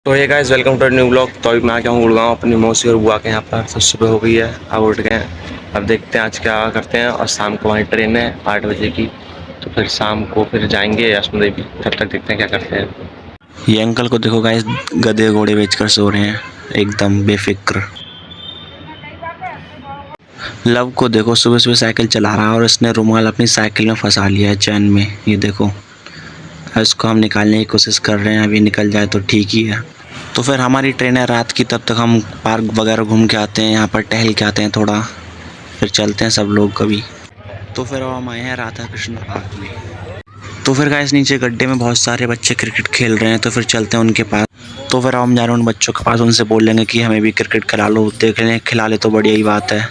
तो ये guys welcome to new blog. तो अभी मैं आ गया हूँ गुड़गांव अपनी मौसी और बुआ के यहाँ पर। तो सुबह हो गई है, अब उठ गए हैं। अब देखते हैं आज क्या करते हैं। और शाम को हमारी ट्रेन है 8 बजे की, तो फिर शाम को फिर जाएंगे वैष्णो देवी। तब तक देखते हैं क्या करते हैं। ये अंकल को देखो गाइस, गधे घोड़े बेचकर सो रहे हैं एकदम बेफिक्र। लव को देखो सुबह सुबह साइकिल चला रहा है और इसने रुमाल अपनी साइकिल में फंसा लिया है चैन में। ये देखो, इसको हम निकालने की कोशिश कर रहे हैं, अभी निकल जाए तो ठीक ही है। तो फिर हमारी ट्रेन है रात की, तब तक हम पार्क वगैरह घूम के आते हैं, यहाँ पर टहल के आते हैं थोड़ा, फिर चलते हैं सब लोग कभी। तो फिर हम आए हैं राधा कृष्ण पार्क में। तो फिर गाइस नीचे गड्ढे में बहुत सारे बच्चे क्रिकेट खेल रहे हैं, तो फिर चलते हैं उनके पास। तो फिर हम जा रहे हैं उन बच्चों के पास, उनसे बोल लेंगे कि हमें भी क्रिकेट खिला लो। देख लें, खिला ले तो बढ़िया ही बात है।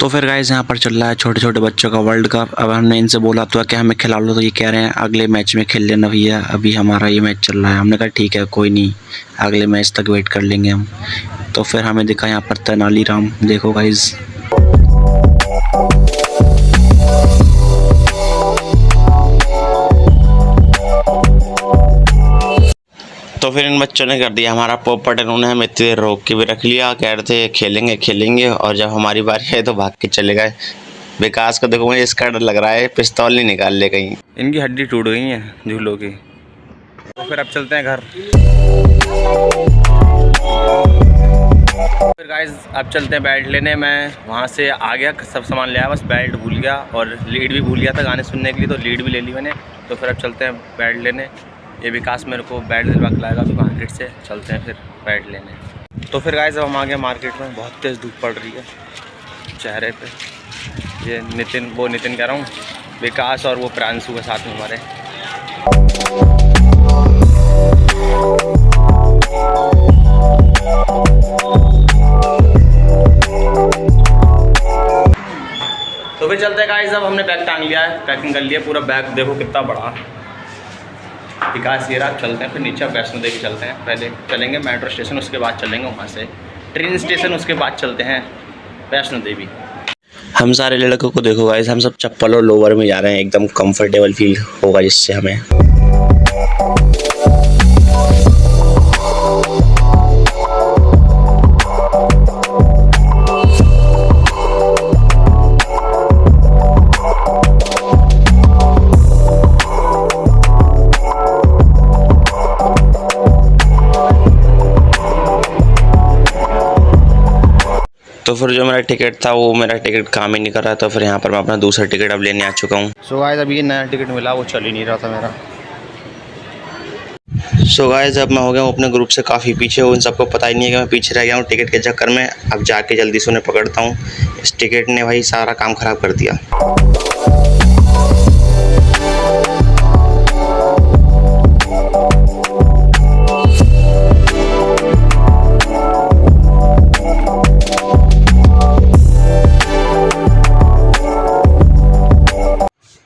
तो फिर गाइस यहाँ पर चल रहा है छोटे छोटे बच्चों का वर्ल्ड कप। अब हमने इनसे बोला तो कि हमें खिला लो, तो ये कह रहे हैं अगले मैच में खेल लेना भैया, अभी हमारा ये मैच चल रहा है। हमने कहा ठीक है कोई नहीं, अगले मैच तक वेट कर लेंगे हम। तो फिर हमें दिखा यहाँ पर तेनालीराम, देखो गाइस। तो फिर इन बच्चों ने कर दिया हमारा पोपट। इन्होंने हमें इतनी देर रोक के भी रख लिया, कह रहे थे खेलेंगे खेलेंगे, और जब हमारी बारी आई तो भाग के चले गए। विकास को देखो, मुझे इसका डर लग रहा है पिस्तौल नहीं निकाल ले कहीं। इनकी हड्डी टूट गई है झूलों की। तो फिर अब चलते हैं घर। फिर गाइस अब चलते हैं बेल्ट लेने। मैं वहाँ से आ गया, सब सामान ले आया, बस बेल्ट भूल गया और लीड भी भूल गया था गाने सुनने के लिए, तो लीड भी ले ली मैंने। तो फिर अब चलते हैं बेल्ट लेने। ये विकास मेरे को बेल्ट दिलवा के लाएगा, तो मार्केट से चलते हैं फिर बेल्ट लेने। तो फिर गाइस अब हम आ गए मार्केट में। बहुत तेज़ धूप पड़ रही है चेहरे पे। ये नितिन कह रहा हूँ, विकास और वो प्रांशु के साथ में हमारे। तो फिर चलते हैं गाइस, अब हमने बैग टांग लिया है, पैकिंग कर लिया पूरा। बैग देखो कितना बड़ा। विकास ये रहा, चलते हैं फिर नीचे वैष्णो देवी चलते हैं। पहले चलेंगे मेट्रो स्टेशन, उसके बाद चलेंगे वहाँ से ट्रेन स्टेशन, उसके बाद चलते हैं वैष्णो देवी। हम सारे लड़कों को देखो गाइस, हम सब चप्पल और लोवर में जा रहे हैं, एकदम कंफर्टेबल फील होगा जिससे हमें। तो फिर जो मेरा टिकट था वो मेरा टिकट काम ही नहीं कर रहा, तो फिर यहाँ पर मैं अपना दूसरा टिकट अब लेने आ चुका हूँ। सो गाइस अभी नया टिकट मिला, वो चल ही नहीं रहा था मेरा। सो गाइस अब मैं हो गया हूँ अपने ग्रुप से काफ़ी पीछे। उन सबको पता ही नहीं है कि मैं पीछे रह गया हूँ टिकट के चक्कर में। अब जाके जल्दी से उन्हें पकड़ता हूँ। इस टिकट ने भाई सारा काम ख़राब कर दिया।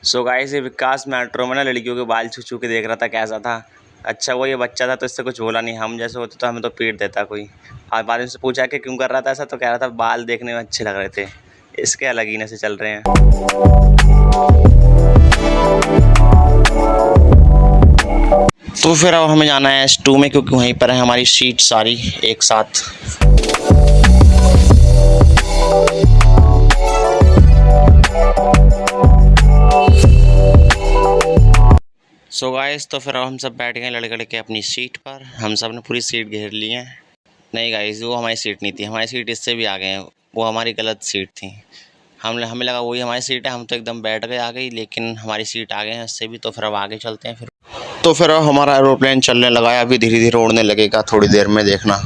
सो गाइस ये विकास मेट्रो में ना लड़कियों के बाल छू छू के देख रहा था, कैसा था। अच्छा वो ये बच्चा था तो इससे कुछ बोला नहीं, हम जैसे होते तो हमें तो पीट देता कोई। और बाद में से पूछा कि क्यों कर रहा था ऐसा, तो कह रहा था बाल देखने में अच्छे लग रहे थे। इसके अलग ही नशे चल रहे हैं। तो फिर अब हमें जाना है S2 में, क्योंकि वहीं पर है हमारी सीट सारी एक साथ। सो गाइस तो फिर हम सब बैठ गए लड़के लड़के अपनी सीट पर। हम सब ने पूरी सीट घेर ली है। नहीं गाइस वो हमारी सीट नहीं थी, हमारी सीट इससे भी आगे हैं, वो हमारी गलत सीट थी। हमें लगा वही हमारी सीट है, हम तो एकदम बैठ गए आ गई, लेकिन हमारी सीट आगे है उससे भी। तो फिर अब आगे चलते हैं फिर। तो फिर अब हमारा एरोप्लेन चलने लगा है, अभी धीरे धीरे उड़ने लगेगा थोड़ी देर में, देखना।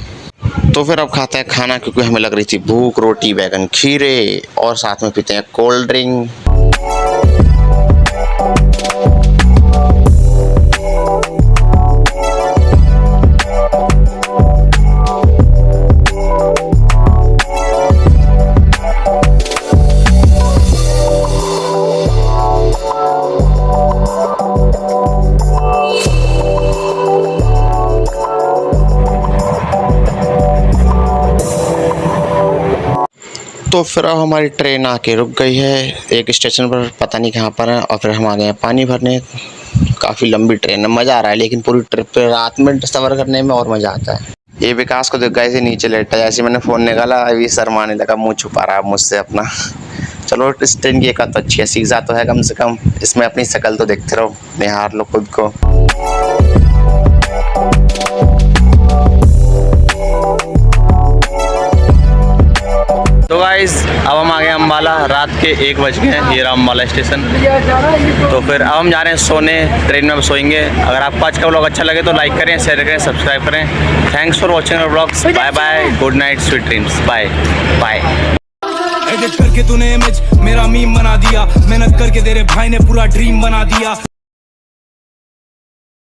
तो फिर अब खाते हैं खाना, क्योंकि हमें लग रही थी भूख। रोटी बैगन खीरे और साथ में पीते हैं कोल्ड ड्रिंक। तो फिर अब हमारी ट्रेन आके रुक गई है एक स्टेशन पर, पता नहीं कहाँ पर है, और फिर हम आ गए हैं पानी भरने। काफ़ी लंबी ट्रेन है, मज़ा आ रहा है, लेकिन पूरी ट्रिप पे रात में सफ़र करने में और मज़ा आता है। ये विकास को देख गए से नीचे लेटा है, जैसे मैंने फ़ोन निकाला अभी शर्माने लगा, मुँह छुपा रहा है मुझसे अपना। चलो इस ट्रेन की एक तो अच्छी है, सीधा तो है कम से कम, इसमें अपनी शक्ल तो देखते रहो, निहार लो खुद को। तो गाइस अब हम आ गए अम्बाला, रात के 1 बज गए हैं, ये रहा अम्बाला स्टेशन। तो फिर अब हम जा रहे हैं सोने, ट्रेन में अब सोएंगे। अगर आपको आज का व्लॉग अच्छा लगे तो लाइक करें, शेयर करें, सब्सक्राइब करें। Thanks for watching our vlogs, bye bye, good night, sweet dreams, bye bye. Edit करके तूने इमेज मेरा मीम बना दिया, मेहनत करके तेरे भाई ने पूरा ड्रीम बना दिया।